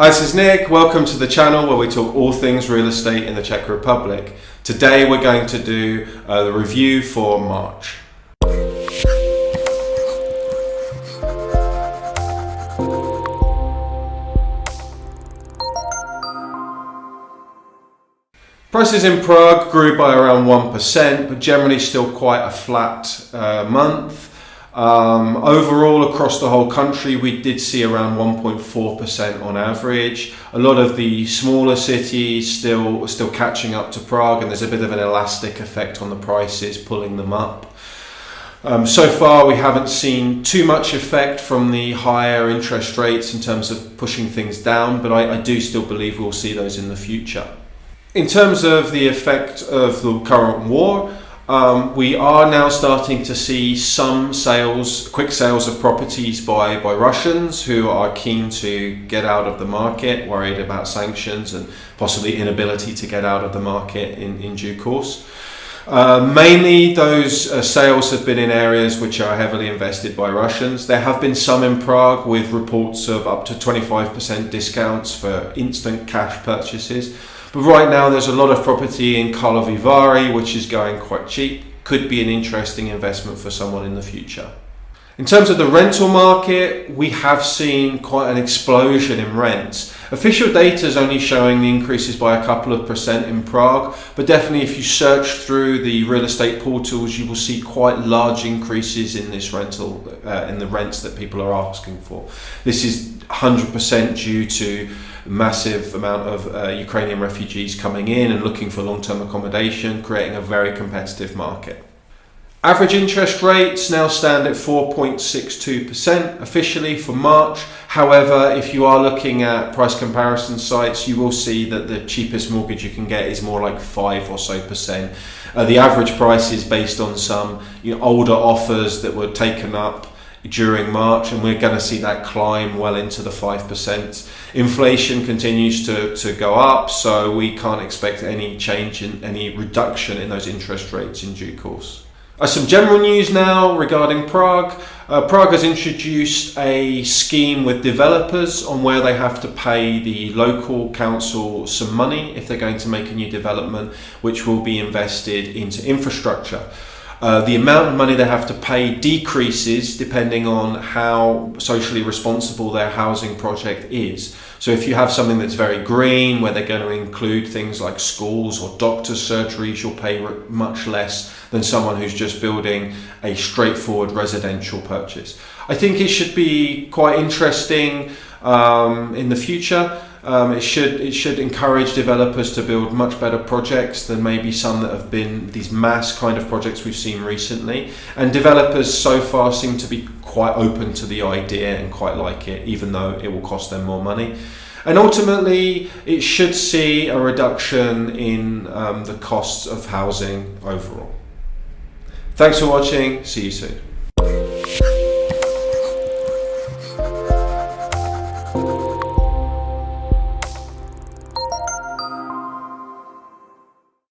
Hi, this is Nick. Welcome to the channel where we talk all things real estate in the Czech Republic. Today we're going to do the review for March. Prices in Prague grew by around 1%, but generally still quite a flat month. Overall, across the whole country, we did see around 1.4% on average. A lot of the smaller cities still catching up to Prague, and there's a bit of an elastic effect on the prices, pulling them up. So far, we haven't seen too much effect from the higher interest rates in terms of pushing things down, but I do still believe we'll see those in the future. In terms of the effect of the current war, we are now starting to see some quick sales of properties by Russians who are keen to get out of the market, worried about sanctions and possibly inability to get out of the market in due course. Mainly those sales have been in areas which are heavily invested by Russians. There have been some in Prague with reports of up to 25% discounts for instant cash purchases. But right now there's a lot of property in Karlovy Vary which is going quite cheap. Could be an interesting investment for someone in the future. In terms of the rental market, we have seen quite an explosion in rents. Official data is only showing the increases by a couple of percent in Prague, but definitely if you search through the real estate portals, you will see quite large increases in this rental, in the rents that people are asking for. This is 100% due to massive amount of Ukrainian refugees coming in and looking for long-term accommodation, creating a very competitive market. Average interest rates now stand at 4.62% officially for March. However, if you are looking at price comparison sites, you will see that the cheapest mortgage you can get is more like 5% or so. The average price is based on some older offers that were taken up during March, and we're going to see that climb well into the 5%. Inflation continues to go up, so we can't expect any change in any reduction in those interest rates in due course. Some general news now regarding Prague. Prague has introduced a scheme with developers on where they have to pay the local council some money if they're going to make a new development, which will be invested into infrastructure. The amount of money they have to pay decreases depending on how socially responsible their housing project is. So if you have something that's very green, where they're going to include things like schools or doctors' surgeries, you'll pay much less than someone who's just building a straightforward residential purchase. I think it should be quite interesting in the future. It should encourage developers to build much better projects than maybe some that have been these mass kind of projects we've seen recently. And developers so far seem to be quite open to the idea and quite like it, even though it will cost them more money. And ultimately, it should see a reduction in the costs of housing overall. Thanks for watching. See you soon.